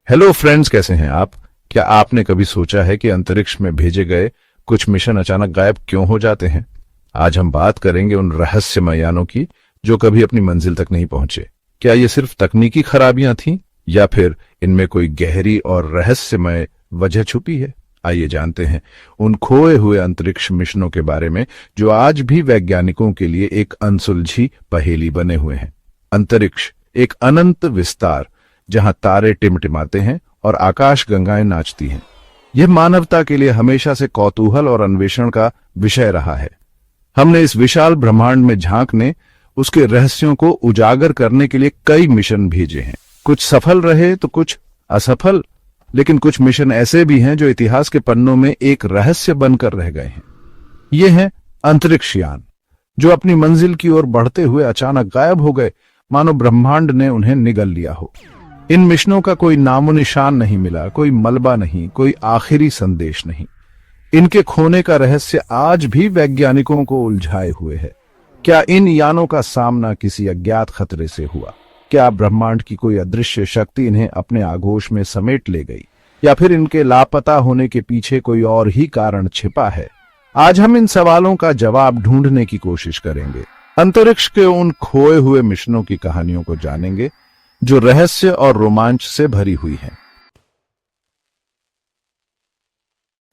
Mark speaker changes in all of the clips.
Speaker 1: Hello friends, कैसे हैं आप? क्या आपने कभी सोचा है कि अंतरिक्ष में भेजे गए कुछ मिशन अचानक गायब क्यों हो जाते हैं? आज हम बात करेंगे उन रहस्यमय यानों की जो कभी अपनी मंजिल तक नहीं पहुंचे। क्या ये सिर्फ तकनीकी खराबियां थीं या फिर इनमें कोई गहरी और रहस्यमय वजह छुपी है? आइए जानते हैं उन खोए हुए अंतरिक्ष मिशनों के बारे में जो आज भी वैज्ञानिकों के लिए एक अनसुलझी पहेली बने हुए हैं। अंतरिक्ष एक अनंत विस्तार जहां तारे टिमटिमाते हैं और आकाश गंगाएं नाचती हैं। यह मानवता के लिए हमेशा से कौतूहल और अन्वेषण का विषय रहा है। हमने इस विशाल ब्रह्मांड में झांकने, उसके रहस्यों को उजागर करने के लिए कई मिशन भेजे हैं। कुछ सफल रहे तो कुछ असफल, लेकिन कुछ मिशन ऐसे भी हैं जो इतिहास के पन्नों में एक रहस्य बनकर रह गए हैं। ये हैं अंतरिक्ष यान जो अपनी मंजिल की ओर बढ़ते हुए अचानक गायब हो गए, मानो ब्रह्मांड ने उन्हें निगल लिया हो। इन मिशनों का कोई नामो निशान नहीं मिला, कोई मलबा नहीं, कोई आखिरी संदेश नहीं। इनके खोने का रहस्य आज भी वैज्ञानिकों को उलझाए हुए है। क्या इन यानों का सामना किसी अज्ञात खतरे से हुआ? क्या ब्रह्मांड की कोई अदृश्य शक्ति इन्हें अपने आगोश में समेट ले गई, या फिर इनके लापता होने के पीछे कोई और ही कारण छिपा है? आज हम इन सवालों का जवाब ढूंढने की कोशिश करेंगे। अंतरिक्ष के उन खोए हुए मिशनों की कहानियों को जानेंगे जो रहस्य और रोमांच से भरी हुई हैं।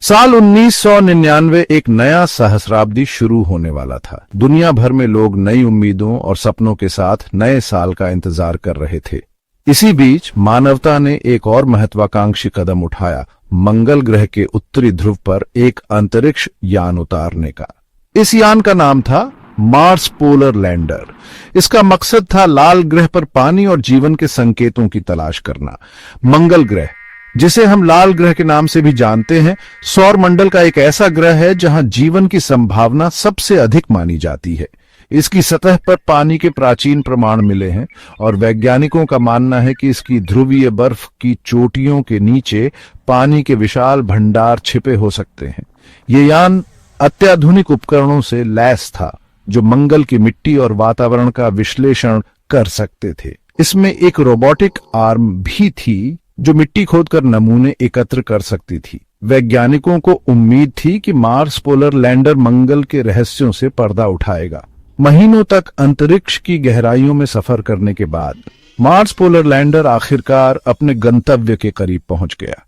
Speaker 1: साल 1999 एक नया सहस्राब्दी शुरू होने वाला था। दुनिया भर में लोग नई उम्मीदों और सपनों के साथ नए साल का इंतजार कर रहे थे। इसी बीच मानवता ने एक और महत्वाकांक्षी कदम उठाया, मंगल ग्रह के उत्तरी ध्रुव पर एक अंतरिक्ष यान उतारने का। इस यान का नाम था मार्स पोलर लैंडर। इसका मकसद था लाल ग्रह पर पानी और जीवन के संकेतों की तलाश करना। मंगल ग्रह, जिसे हम लाल ग्रह के नाम से भी जानते हैं, सौर मंडल का एक ऐसा ग्रह है जहां जीवन की संभावना सबसे अधिक मानी जाती है। इसकी सतह पर पानी के प्राचीन प्रमाण मिले हैं और वैज्ञानिकों का मानना है कि इसकी ध्रुवीय बर्फ की चोटियों के नीचे पानी के विशाल भंडार छिपे हो सकते हैं। ये यान अत्याधुनिक उपकरणों से लैस था जो मंगल की मिट्टी और वातावरण का विश्लेषण कर सकते थे। इसमें एक रोबोटिक आर्म भी थी जो मिट्टी खोदकर नमूने एकत्र कर सकती थी। वैज्ञानिकों को उम्मीद थी कि मार्स पोलर लैंडर मंगल के रहस्यों से पर्दा उठाएगा। महीनों तक अंतरिक्ष की गहराइयों में सफर करने के बाद मार्स पोलर लैंडर आखिरकार अपने गंतव्य के करीब पहुंच गया।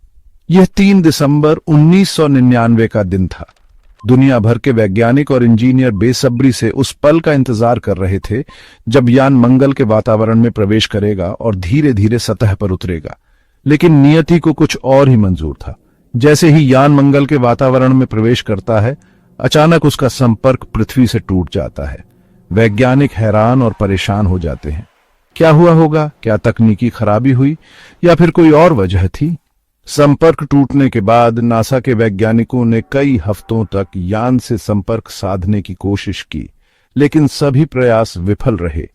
Speaker 1: यह 3 दिसंबर 1999 का दिन था। दुनिया भर के वैज्ञानिक और इंजीनियर बेसब्री से उस पल का इंतजार कर रहे थे जब यान मंगल के वातावरण में प्रवेश करेगा और धीरे धीरे सतह पर उतरेगा। लेकिन नियति को कुछ और ही मंजूर था। जैसे ही यान मंगल के वातावरण में प्रवेश करता है, अचानक उसका संपर्क पृथ्वी से टूट जाता है। वैज्ञानिक हैरान और परेशान हो जाते हैं। क्या हुआ होगा? क्या तकनीकी खराबी हुई या फिर कोई और वजह थी? संपर्क टूटने के बाद नासा के वैज्ञानिकों ने कई हफ्तों तक यान से संपर्क साधने की कोशिश की, लेकिन सभी प्रयास विफल रहे।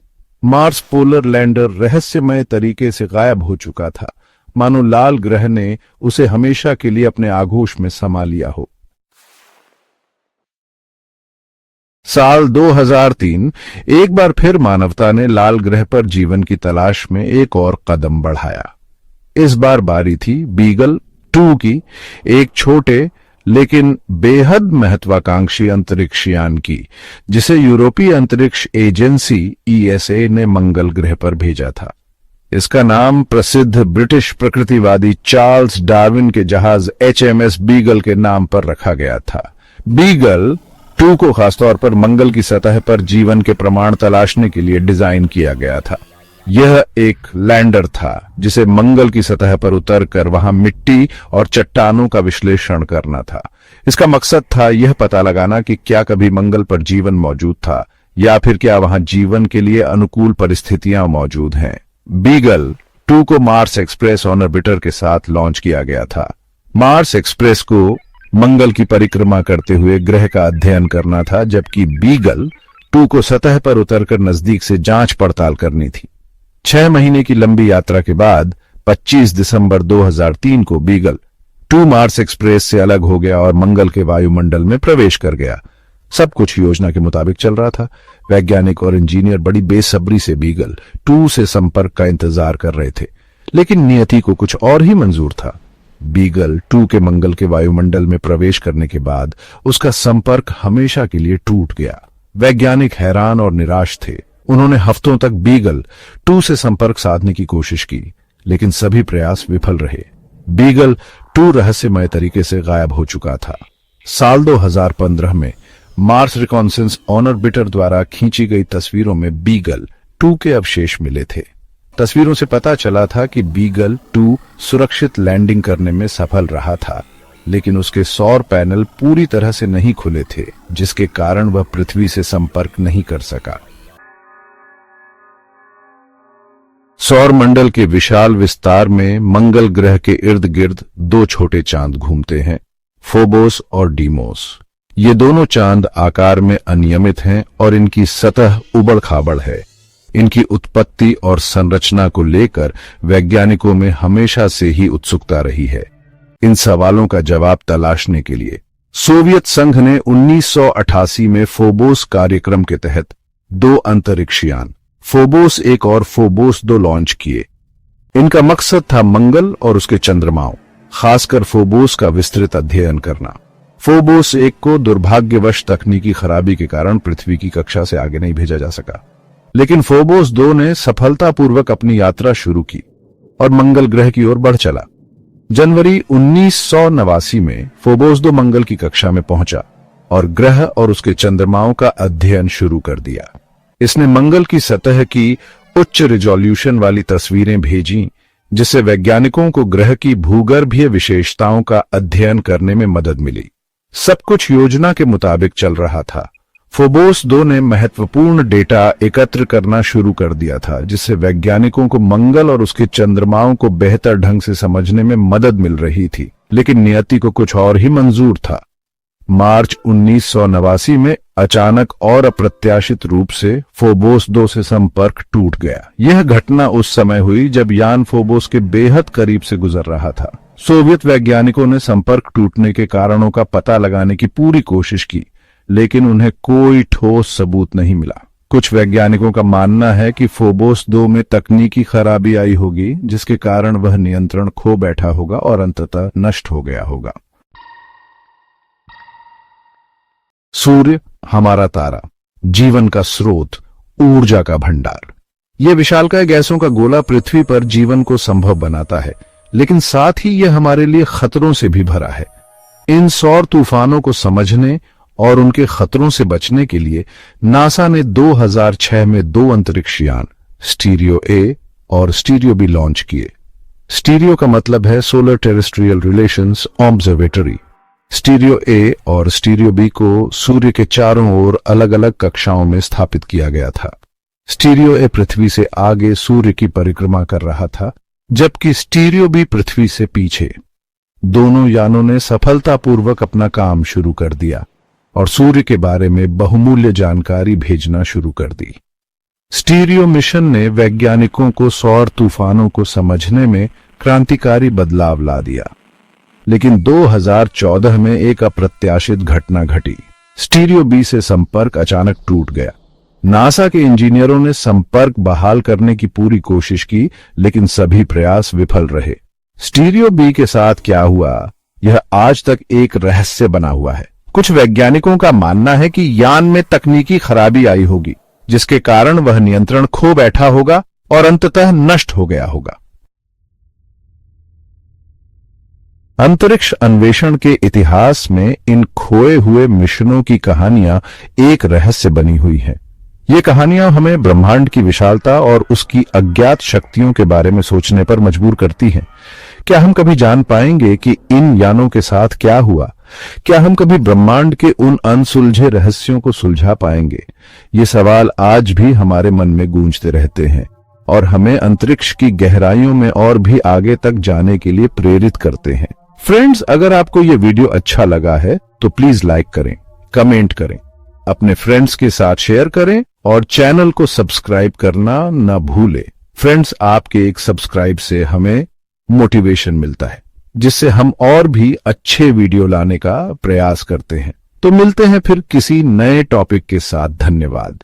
Speaker 1: मार्स पोलर लैंडर रहस्यमय तरीके से गायब हो चुका था, मानो लाल ग्रह ने उसे हमेशा के लिए अपने आगोश में समा लिया हो। साल 2003 एक बार फिर मानवता ने लाल ग्रह पर जीवन की तलाश में एक और कदम बढ़ाया। इस बार बारी थी बीगल 2 की, एक छोटे लेकिन बेहद महत्वाकांक्षी अंतरिक्ष यान की, जिसे यूरोपीय अंतरिक्ष एजेंसी ESA ने मंगल ग्रह पर भेजा था। इसका नाम प्रसिद्ध ब्रिटिश प्रकृतिवादी चार्ल्स डार्विन के जहाज HMS बीगल के नाम पर रखा गया था। बीगल 2 को खासतौर पर मंगल की सतह पर जीवन के प्रमाण तलाशने के लिए डिजाइन किया गया था। यह एक लैंडर था जिसे मंगल की सतह पर उतरकर वहां मिट्टी और चट्टानों का विश्लेषण करना था। इसका मकसद था यह पता लगाना कि क्या कभी मंगल पर जीवन मौजूद था या फिर क्या वहां जीवन के लिए अनुकूल परिस्थितियां मौजूद हैं। बीगल 2 को मार्स एक्सप्रेस ऑर्बिटर के साथ लॉन्च किया गया था। मार्स एक्सप्रेस को मंगल की परिक्रमा करते हुए ग्रह का अध्ययन करना था, जबकि बीगल 2 को सतह पर उतरकर नजदीक से जांच पड़ताल करनी थी। 6 महीने की लंबी यात्रा के बाद 25 दिसंबर 2003 को बीगल 2 मार्स एक्सप्रेस से अलग हो गया और मंगल के वायुमंडल में प्रवेश कर गया। सब कुछ योजना के मुताबिक चल रहा था। वैज्ञानिक और इंजीनियर बड़ी बेसब्री से बीगल 2 से संपर्क का इंतजार कर रहे थे, लेकिन नियति को कुछ और ही मंजूर था। बीगल 2 के मंगल के वायुमंडल में प्रवेश करने के बाद उसका संपर्क हमेशा के लिए टूट गया। वैज्ञानिक हैरान और निराश थे। उन्होंने हफ्तों तक बीगल 2 से संपर्क साधने की कोशिश की, लेकिन सभी प्रयास विफल रहे। बीगल 2 रहस्यमय तरीके से गायब हो चुका था। साल 2015 में मार्स रिकॉन्सेंस ऑर्बिटर द्वारा खींची गई तस्वीरों में बीगल 2 के अवशेष मिले थे। तस्वीरों से पता चला था कि बीगल 2 सुरक्षित लैंडिंग करने में सफल रहा था, लेकिन उसके सौर पैनल पूरी तरह से नहीं खुले थे, जिसके कारण वह पृथ्वी से संपर्क नहीं कर सका। सौर मंडल के विशाल विस्तार में मंगल ग्रह के इर्द गिर्द 2 छोटे चांद घूमते हैं, फोबोस और डीमोस। ये दोनों चांद आकार में अनियमित हैं और इनकी सतह उबड़ खाबड़ है। इनकी उत्पत्ति और संरचना को लेकर वैज्ञानिकों में हमेशा से ही उत्सुकता रही है। इन सवालों का जवाब तलाशने के लिए सोवियत संघ ने 1988 में फोबोस कार्यक्रम के तहत 2 अंतरिक्ष यान फोबोस 1 और फोबोस 2 लॉन्च किए। इनका मकसद था मंगल और उसके चंद्रमाओं, खासकर फोबोस का विस्तृत अध्ययन करना। फोबोस 1 को दुर्भाग्यवश तकनीकी खराबी के कारण पृथ्वी की कक्षा से आगे नहीं भेजा जा सका, लेकिन फोबोस 2 ने सफलतापूर्वक अपनी यात्रा शुरू की और मंगल ग्रह की ओर बढ़ चला। जनवरी 1989 में फोबोस 2 मंगल की कक्षा में पहुंचा और ग्रह और उसके चंद्रमाओं का अध्ययन शुरू कर दिया। इसने मंगल की सतह की उच्च रिजोल्यूशन वाली तस्वीरें भेजीं, जिससे वैज्ञानिकों को ग्रह की भूगर्भीय विशेषताओं का अध्ययन करने में मदद मिली। सब कुछ योजना के मुताबिक चल रहा था। फोबोस 2 ने महत्वपूर्ण डेटा एकत्र करना शुरू कर दिया था, जिससे वैज्ञानिकों को मंगल और उसके चंद्रमाओं को बेहतर ढंग से समझने में मदद मिल रही थी। लेकिन नियति को कुछ और ही मंजूर था। मार्च 1989 में अचानक और अप्रत्याशित रूप से फोबोस 2 से संपर्क टूट गया। यह घटना उस समय हुई जब यान फोबोस के बेहद करीब से गुजर रहा था। सोवियत वैज्ञानिकों ने संपर्क टूटने के कारणों का पता लगाने की पूरी कोशिश की, लेकिन उन्हें कोई ठोस सबूत नहीं मिला। कुछ वैज्ञानिकों का मानना है कि फोबोस 2 में तकनीकी खराबी आई होगी, जिसके कारण वह नियंत्रण खो बैठा होगा और अंततः नष्ट हो गया होगा। सूर्य हमारा तारा, जीवन का स्रोत, ऊर्जा का भंडार। यह विशालकाय गैसों का गोला पृथ्वी पर जीवन को संभव बनाता है, लेकिन साथ ही यह हमारे लिए खतरों से भी भरा है। इन सौर तूफानों को समझने और उनके खतरों से बचने के लिए नासा ने 2006 में 2 अंतरिक्ष यान स्टीरियो ए और स्टीरियो बी लॉन्च किए। स्टीरियो का मतलब है solar terrestrial relations observatory. Stereo A और स्टीरियो बी को सूर्य के चारों ओर अलग अलग कक्षाओं में स्थापित किया गया था। स्टीरियो ए पृथ्वी से आगे सूर्य की परिक्रमा कर रहा था, जबकि स्टीरियो बी पृथ्वी से पीछे। दोनों यानों ने सफलतापूर्वक अपना काम शुरू कर दिया और सूर्य के बारे में बहुमूल्य जानकारी भेजना शुरू कर दी। स्टीरियो मिशन ने वैज्ञानिकों को सौर तूफानों को समझने में क्रांतिकारी बदलाव ला दिया। लेकिन 2014 में एक अप्रत्याशित घटना घटी। स्टीरियो बी से संपर्क अचानक टूट गया। नासा के इंजीनियरों ने संपर्क बहाल करने की पूरी कोशिश की, लेकिन सभी प्रयास विफल रहे। स्टीरियो बी के साथ क्या हुआ, यह आज तक एक रहस्य बना हुआ है। कुछ वैज्ञानिकों का मानना है कि यान में तकनीकी खराबी आई होगी, जिसके कारण वह नियंत्रण खो बैठा होगा और अंततः नष्ट हो गया होगा। अंतरिक्ष अन्वेषण के इतिहास में इन खोए हुए मिशनों की कहानियां एक रहस्य बनी हुई हैं। ये कहानियां हमें ब्रह्मांड की विशालता और उसकी अज्ञात शक्तियों के बारे में सोचने पर मजबूर करती हैं। क्या हम कभी जान पाएंगे कि इन यानों के साथ क्या हुआ? क्या हम कभी ब्रह्मांड के उन अनसुलझे रहस्यों को सुलझा पाएंगे? ये सवाल आज भी हमारे मन में गूंजते रहते हैं और हमें अंतरिक्ष की गहराइयों में और भी आगे तक जाने के लिए प्रेरित करते हैं। फ्रेंड्स, अगर आपको ये वीडियो अच्छा लगा है तो प्लीज लाइक करें, कमेंट करें, अपने फ्रेंड्स के साथ शेयर करें और चैनल को सब्सक्राइब करना न भूलें। फ्रेंड्स, आपके एक सब्सक्राइब से हमें मोटिवेशन मिलता है, जिससे हम और भी अच्छे वीडियो लाने का प्रयास करते हैं। तो मिलते हैं फिर किसी नए टॉपिक के साथ। धन्यवाद।